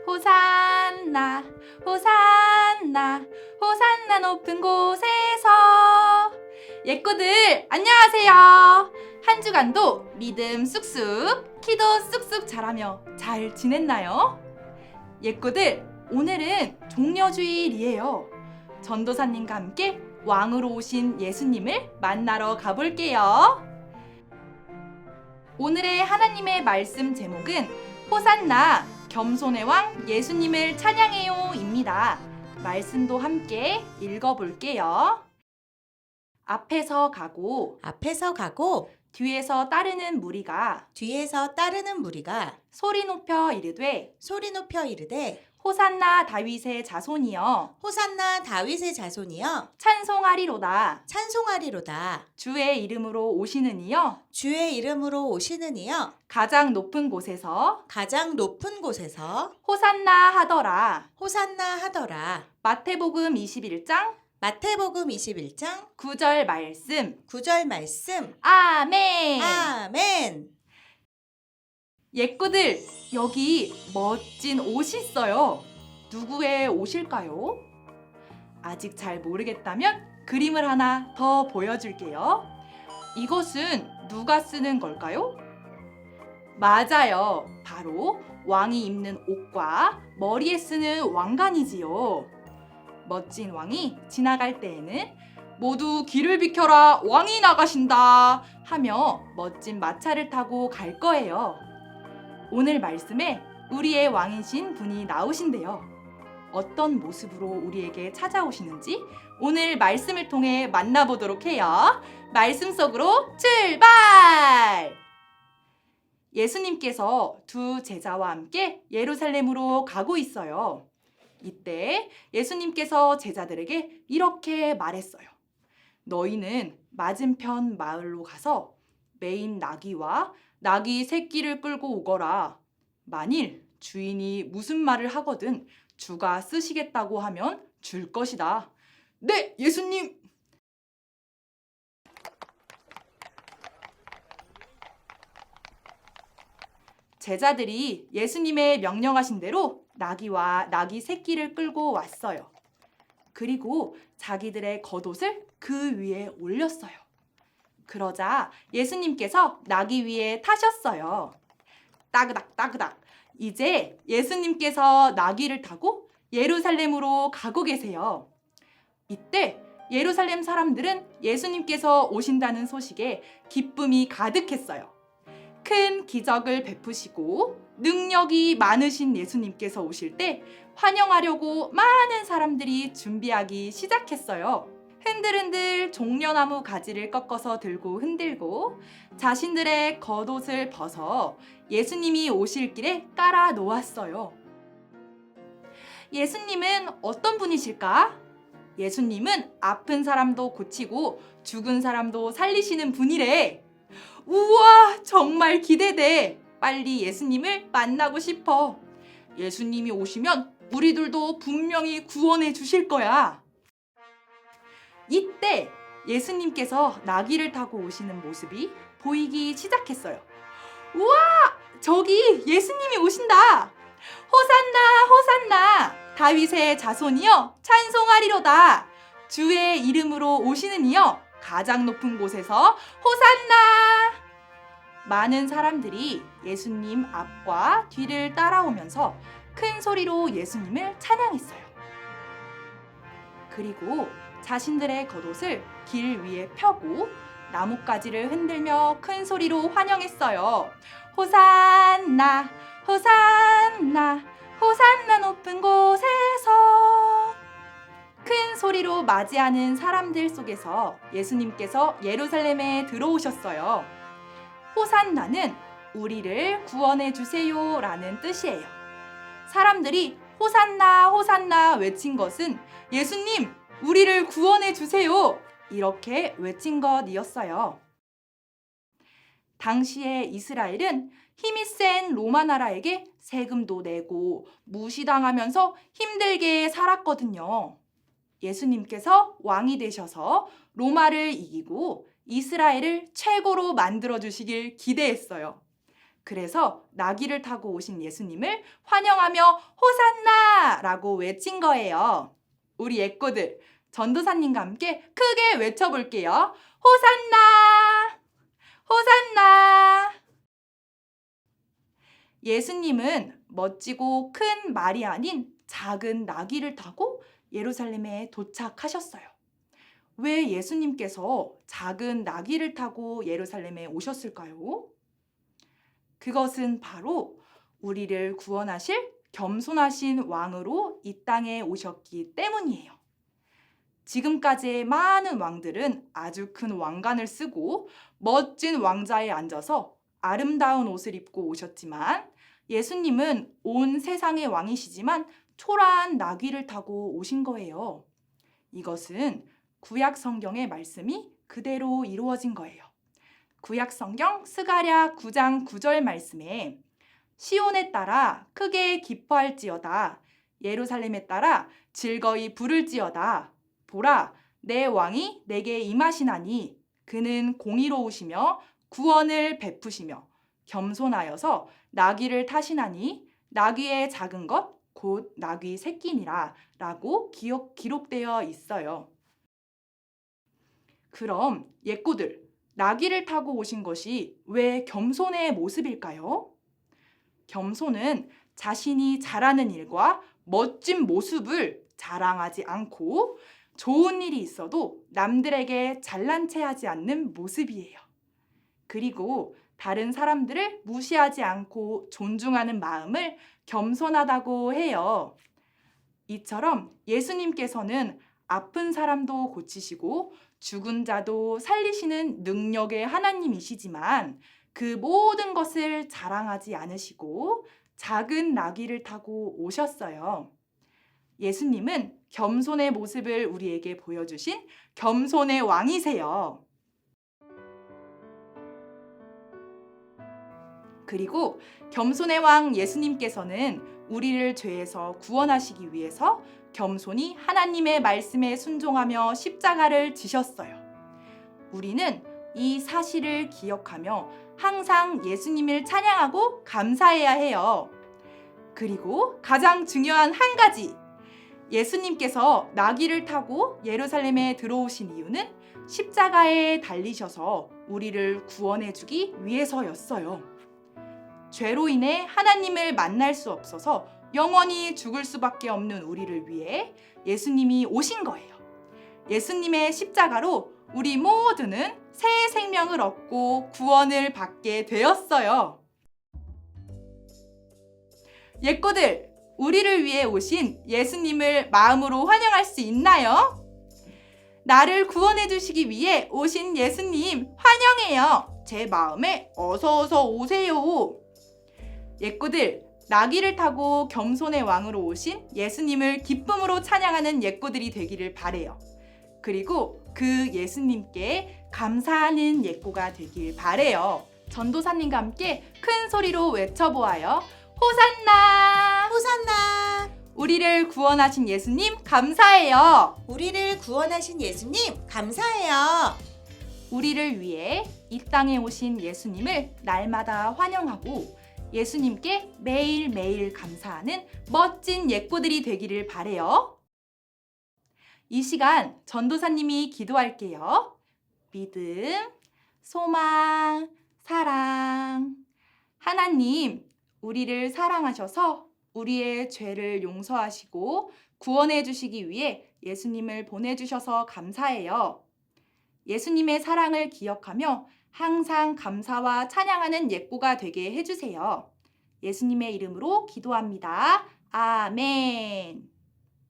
호산나 호산나 호산나 높은 곳에서. 예꼬들 안녕하세요. 한 주간도 믿음 쑥쑥 기도 쑥쑥 자라며 잘 지냈나요? 예꼬들 오늘은 종려주일이에요. 전도사님과 함께 왕으로 오신 예수님을 만나러 가볼게요. 오늘의 하나님의 말씀 제목은 호산나 겸손의 왕 예수님을 찬양해요 입니다. 말씀도 함께 읽어볼게요. 앞에서 가고 뒤에서 따르는 무리가 소리 높여 이르되 호산나 다윗의 자손이여 호산나 다윗의 자손이여 찬송하리로다. 찬송하리로다. 주의 이름으로 오시는 이여 주의 이름으로 오시는 이여 가장 높은 곳에서 가장 높은 곳에서 호산나 하더라. 호산나 하더라. 마태복음 21장 마태복음 21장 9절 말씀. 9절 말씀. 아멘. 아멘. 예꼬들 여기 멋진 옷이 있어요. 누구의 옷일까요? 아직 잘 모르겠다면 그림을 하나 더 보여줄게요. 이것은 누가 쓰는 걸까요? 맞아요. 바로 왕이 입는 옷과 머리에 쓰는 왕관이지요. 멋진 왕이 지나갈 때에는 모두 길을 비켜라, 왕이 나가신다 하며 멋진 마차를 타고 갈 거예요. 오늘 말씀에 우리의 왕이신 분이 나오신대요. 어떤 모습으로 우리에게 찾아오시는지 오늘 말씀을 통해 만나보도록 해요. 말씀 속으로 출발! 예수님께서 두 제자와 함께 예루살렘으로 가고 있어요. 이때 예수님께서 제자들에게 이렇게 말했어요. 너희는 맞은편 마을로 가서 매인 나귀와 나귀 새끼를 끌고 오거라. 만일 주인이 무슨 말을 하거든 주가 쓰시겠다고 하면 줄 것이다. 네, 예수님! 제자들이 예수님의 명령하신 대로 나귀와 나귀 새끼를 끌고 왔어요. 그리고 자기들의 겉옷을 그 위에 올렸어요. 그러자 예수님께서 나귀 위에 타셨어요. 따그닥 따그닥. 이제 예수님께서 나귀를 타고 예루살렘으로 가고 계세요. 이때 예루살렘 사람들은 예수님께서 오신다는 소식에 기쁨이 가득했어요. 큰 기적을 베푸시고 능력이 많으신 예수님께서 오실 때 환영하려고 많은 사람들이 준비하기 시작했어요. 흔들흔들 종려나무 가지를 꺾어서 들고 흔들고 자신들의 겉옷을 벗어 예수님이 오실 길에 깔아 놓았어요. 예수님은 어떤 분이실까? 예수님은 아픈 사람도 고치고 죽은 사람도 살리시는 분이래. 우와, 정말 기대돼. 빨리 예수님을 만나고 싶어. 예수님이 오시면 우리들도 분명히 구원해 주실 거야. 이때 예수님께서 나귀를 타고 오시는 모습이 보이기 시작했어요. 우와! 저기 예수님이 오신다! 호산나 호산나! 다윗의 자손이여 찬송하리로다! 주의 이름으로 오시는 이여 가장 높은 곳에서 호산나! 많은 사람들이 예수님 앞과 뒤를 따라오면서 큰 소리로 예수님을 찬양했어요. 그리고 자신들의 겉옷을 길 위에 펴고 나뭇가지를 흔들며 큰 소리로 환영했어요. 호산나 호산나 호산나 높은 곳에서. 큰 소리로 맞이하는 사람들 속에서 예수님께서 예루살렘에 들어오셨어요. 호산나는 우리를 구원해 주세요 라는 뜻이에요. 사람들이 호산나 호산나 외친 것은 예수님 우리를 구원해 주세요 이렇게 외친 것이었어요. 당시에 이스라엘은 힘이 센 로마 나라에게 세금도 내고 무시당하면서 힘들게 살았거든요. 예수님께서 왕이 되셔서 로마를 이기고 이스라엘을 최고로 만들어 주시길 기대했어요. 그래서 나귀를 타고 오신 예수님을 환영하며 호산나! 라고 외친 거예요. 우리 애꼬들, 전도사님과 함께 크게 외쳐볼게요. 호산나! 호산나! 예수님은 멋지고 큰 말이 아닌 작은 나귀를 타고 예루살렘에 도착하셨어요. 왜 예수님께서 작은 나귀를 타고 예루살렘에 오셨을까요? 그것은 바로 우리를 구원하실 겸손하신 왕으로 이 땅에 오셨기 때문이에요. 지금까지의 많은 왕들은 아주 큰 왕관을 쓰고 멋진 왕자에 앉아서 아름다운 옷을 입고 오셨지만 예수님은 온 세상의 왕이시지만 초라한 나귀를 타고 오신 거예요. 이것은 구약 성경의 말씀이 그대로 이루어진 거예요. 구약 성경 스가랴 9장 9절 말씀에 시온에 따라 크게 기뻐할지어다 예루살렘에 따라 즐거이 부를지어다 보라 내 왕이 내게 임하시나니 그는 공의로우시며 구원을 베푸시며 겸손하여서 나귀를 타시나니 나귀의 작은 것 곧 나귀 새끼니라 라고 기록되어 있어요. 그럼 예꼬들, 나귀를 타고 오신 것이 왜 겸손의 모습일까요? 겸손은 자신이 잘하는 일과 멋진 모습을 자랑하지 않고 좋은 일이 있어도 남들에게 잘난 체 하지 않는 모습이에요. 그리고 다른 사람들을 무시하지 않고 존중하는 마음을 겸손하다고 해요. 이처럼 예수님께서는 아픈 사람도 고치시고 죽은 자도 살리시는 능력의 하나님이시지만 그 모든 것을 자랑하지 않으시고 작은 나귀를 타고 오셨어요. 예수님은 겸손의 모습을 우리에게 보여주신 겸손의 왕이세요. 그리고 겸손의 왕 예수님께서는 우리를 죄에서 구원하시기 위해서 겸손히 하나님의 말씀에 순종하며 십자가를 지셨어요. 우리는 이 사실을 기억하며 항상 예수님을 찬양하고 감사해야 해요. 그리고 가장 중요한 한 가지, 예수님께서 나귀를 타고 예루살렘에 들어오신 이유는 십자가에 달리셔서 우리를 구원해 주기 위해서였어요. 죄로 인해 하나님을 만날 수 없어서 영원히 죽을 수밖에 없는 우리를 위해 예수님이 오신 거예요. 예수님의 십자가로 우리 모두는 새 생명을 얻고 구원을 받게 되었어요. 예꼬들, 우리를 위해 오신 예수님을 마음으로 환영할 수 있나요? 나를 구원해 주시기 위해 오신 예수님 환영해요. 제 마음에 어서 오세요. 예꼬들, 나귀를 타고 겸손의 왕으로 오신 예수님을 기쁨으로 찬양하는 예꼬들이 되기를 바래요. 그리고 그 예수님께 감사하는 예꼬가 되길 바래요. 전도사님과 함께 큰 소리로 외쳐보아요. 호산나! 호산나! 우리를 구원하신 예수님 감사해요. 우리를 구원하신 예수님 감사해요. 우리를 위해 이 땅에 오신 예수님을 날마다 환영하고 예수님께 매일매일 감사하는 멋진 예꼬들이 되기를 바래요. 이 시간 전도사님이 기도할게요. 믿음, 소망, 사랑. 하나님, 우리를 사랑하셔서 우리의 죄를 용서하시고 구원해 주시기 위해 예수님을 보내주셔서 감사해요. 예수님의 사랑을 기억하며 항상 감사와 찬양하는 예꼬가 되게 해주세요. 예수님의 이름으로 기도합니다. 아멘.